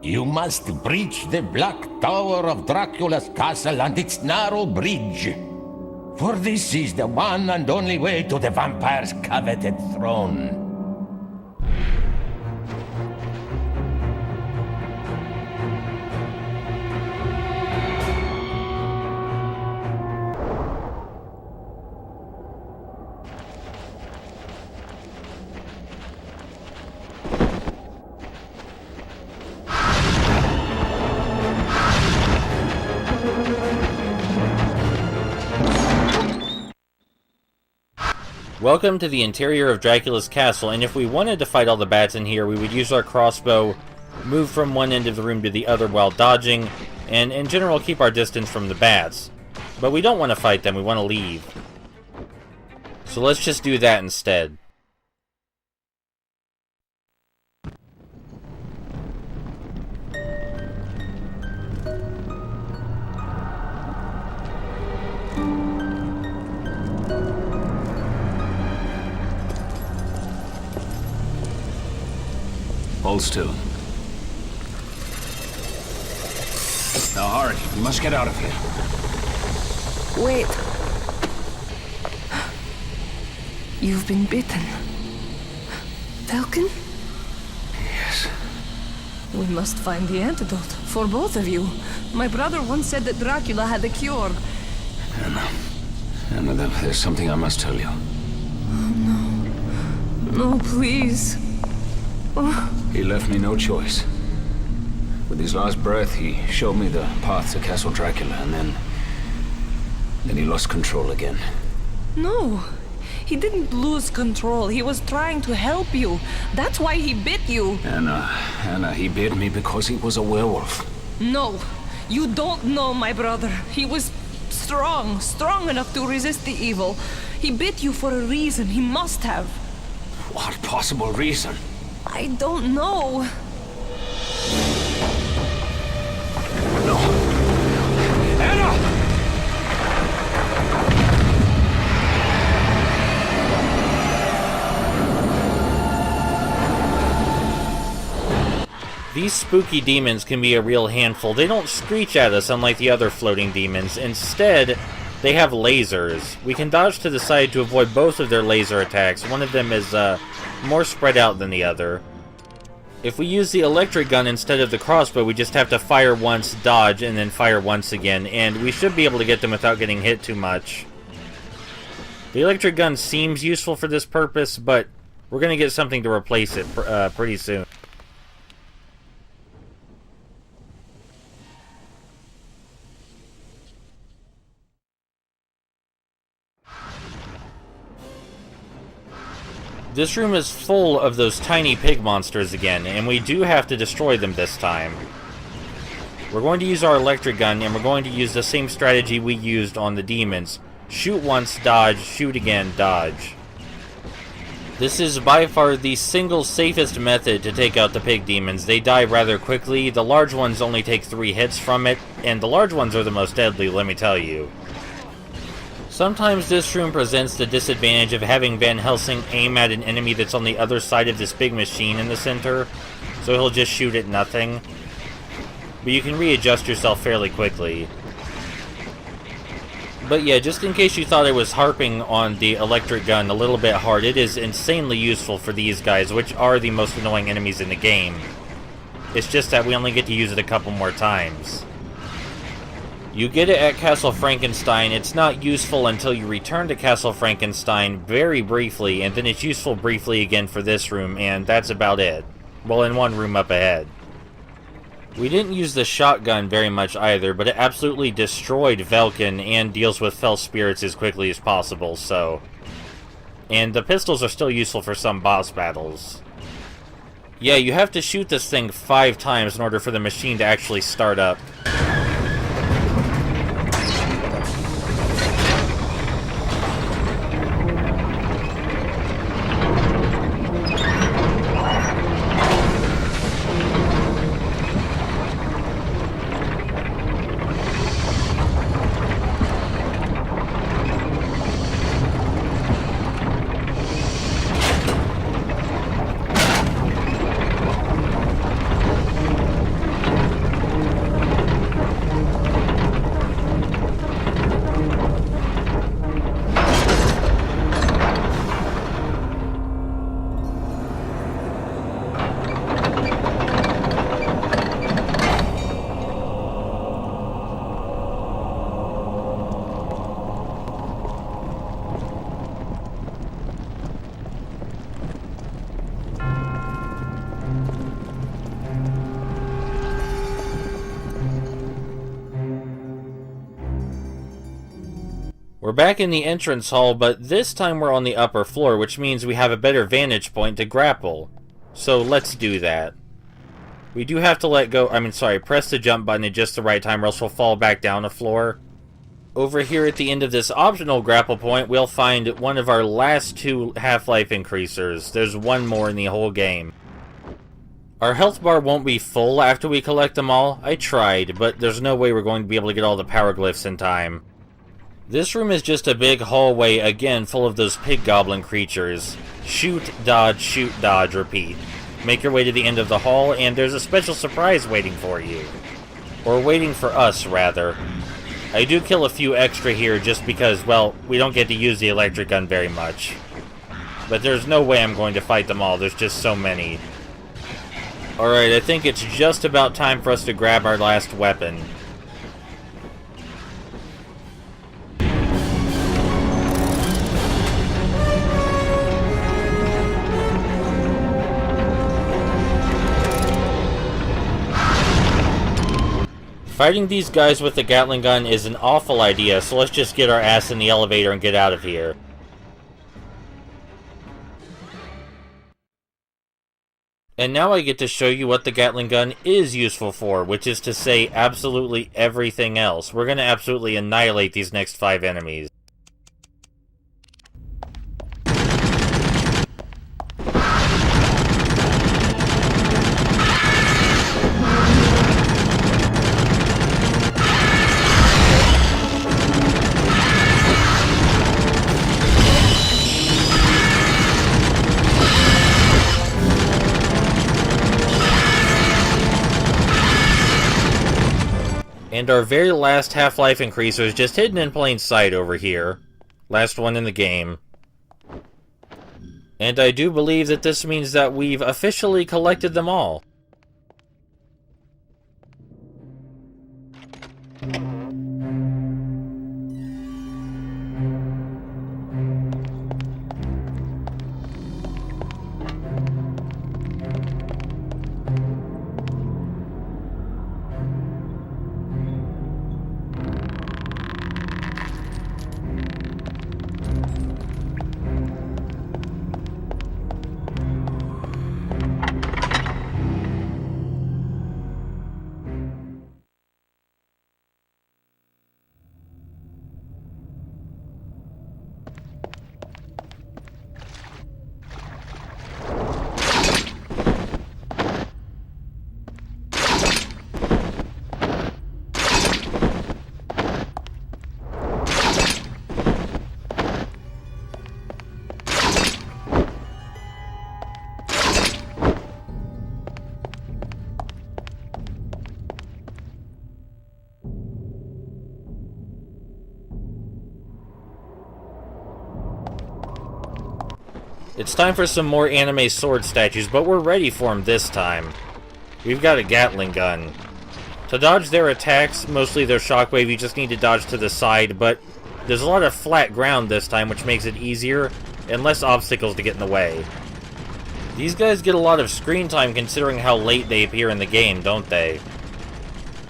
You must breach the black tower of Dracula's castle and its narrow bridge. For this is the one and only way to the vampire's coveted throne. Welcome to the interior of Dracula's castle, and if we wanted to fight all the bats in here, we would use our crossbow, move from one end of the room to the other while dodging, and in general keep our distance from the bats. But we don't want to fight them, we want to leave. So let's just do that instead. Hold still. Now hurry, we must get out of here. Wait. You've been bitten. Falcon? Yes. We must find the antidote for both of you. My brother once said that Dracula had the cure. Anna, there's something I must tell you. Oh, no. No, please. Oh. He left me no choice. With his last breath, he showed me the path to Castle Dracula, and then he lost control again. No, he didn't lose control. He was trying to help you. That's why he bit you. Anna, he bit me because he was a werewolf. No, you don't know my brother. He was strong enough to resist the evil. He bit you for a reason. He must have. What possible reason? I don't know. No. Anna! These spooky demons can be a real handful. They don't screech at us unlike the other floating demons. Instead, they have lasers. We can dodge to the side to avoid both of their laser attacks. One of them is more spread out than the other. If we use the electric gun instead of the crossbow, we just have to fire once, dodge, and then fire once again, and we should be able to get them without getting hit too much. The electric gun seems useful for this purpose, but we're going to get something to replace it pretty soon. This room is full of those tiny pig monsters again, and we do have to destroy them this time. We're going to use our electric gun, and we're going to use the same strategy we used on the demons. Shoot once, dodge, shoot again, dodge. This is by far the single safest method to take out the pig demons. They die rather quickly, the large ones only take 3 hits from it, and the large ones are the most deadly, let me tell you. Sometimes this room presents the disadvantage of having Van Helsing aim at an enemy that's on the other side of this big machine in the center, so he'll just shoot at nothing. But you can readjust yourself fairly quickly. But yeah, just in case you thought I was harping on the electric gun a little bit hard, it is insanely useful for these guys, which are the most annoying enemies in the game. It's just that we only get to use it a couple more times. You get it at Castle Frankenstein. It's not useful until you return to Castle Frankenstein very briefly, and then it's useful briefly again for this room, and that's about it. Well, in one room up ahead. We didn't use the shotgun very much either, but it absolutely destroyed Velkin and deals with fell spirits as quickly as possible, so... And the pistols are still useful for some boss battles. Yeah, you have to shoot this thing 5 times in order for the machine to actually start up. We're back in the entrance hall, but this time we're on the upper floor, which means we have a better vantage point to grapple. So let's do that. We do have to press the jump button at just the right time or else we'll fall back down a floor. Over here at the end of this optional grapple point, we'll find one of our last 2 half-life increasers. There's one more in the whole game. Our health bar won't be full after we collect them all. I tried, but there's no way we're going to be able to get all the power glyphs in time. This room is just a big hallway, again, full of those pig goblin creatures. Shoot, dodge, repeat. Make your way to the end of the hall, and there's a special surprise waiting for you. Or waiting for us, rather. I do kill a few extra here just because, well, we don't get to use the electric gun very much. But there's no way I'm going to fight them all, there's just so many. Alright, I think it's just about time for us to grab our last weapon. Fighting these guys with the gatling gun is an awful idea, so let's just get our ass in the elevator and get out of here. And now I get to show you what the gatling gun is useful for, which is to say absolutely everything else. We're going to absolutely annihilate these next 5 enemies. And our very last half-life increaser is just hidden in plain sight over here. Last one in the game. And I do believe that this means that we've officially collected them all. It's time for some more anime sword statues, but we're ready for them this time. We've got a gatling gun. To dodge their attacks, mostly their shockwave, you just need to dodge to the side, but there's a lot of flat ground this time, which makes it easier, and less obstacles to get in the way. These guys get a lot of screen time considering how late they appear in the game, don't they?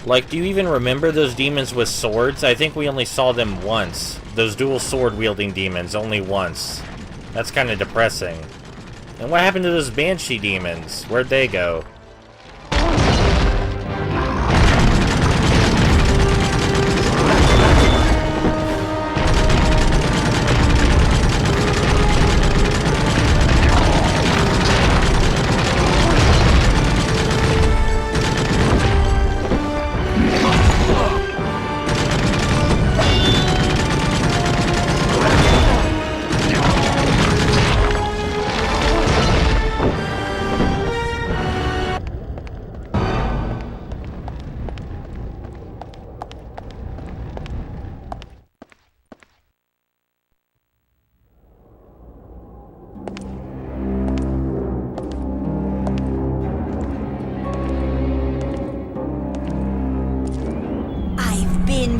Like, do you even remember those demons with swords? I think we only saw them once. Those dual sword-wielding demons, only once. That's kind of depressing. And what happened to those Banshee demons? Where'd they go?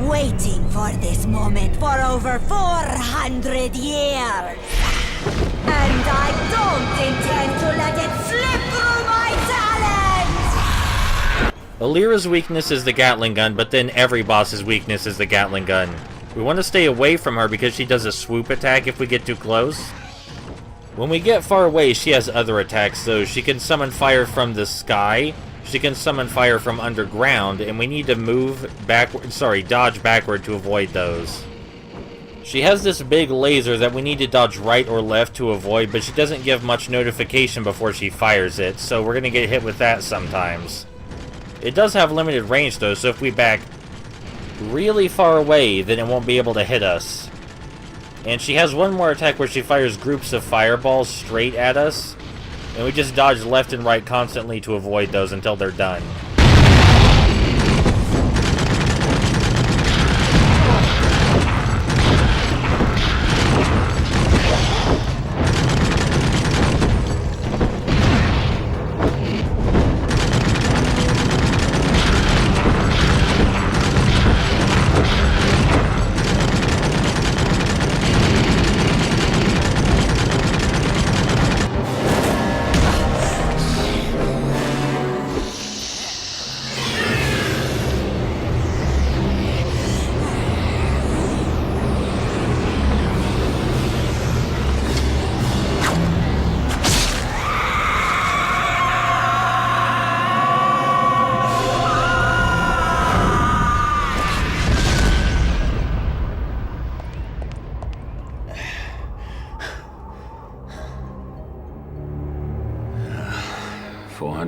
Waiting for this moment for over 400 years. And I don't intend to let it slip through my talons! Alira's weakness is the gatling gun, but then every boss's weakness is the gatling gun. We want to stay away from her because she does a swoop attack if we get too close. When we get far away, she has other attacks, though. She can summon fire from the sky, she can summon fire from underground, and we need to dodge backward to avoid those. She has this big laser that we need to dodge right or left to avoid, but she doesn't give much notification before she fires it, so we're going to get hit with that sometimes. It does have limited range, though, so if we back really far away, then it won't be able to hit us. And she has one more attack where she fires groups of fireballs straight at us, and we just dodge left and right constantly to avoid those until they're done.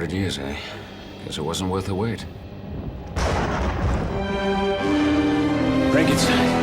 Years, eh? Guess it wasn't worth the wait. Frankenstein.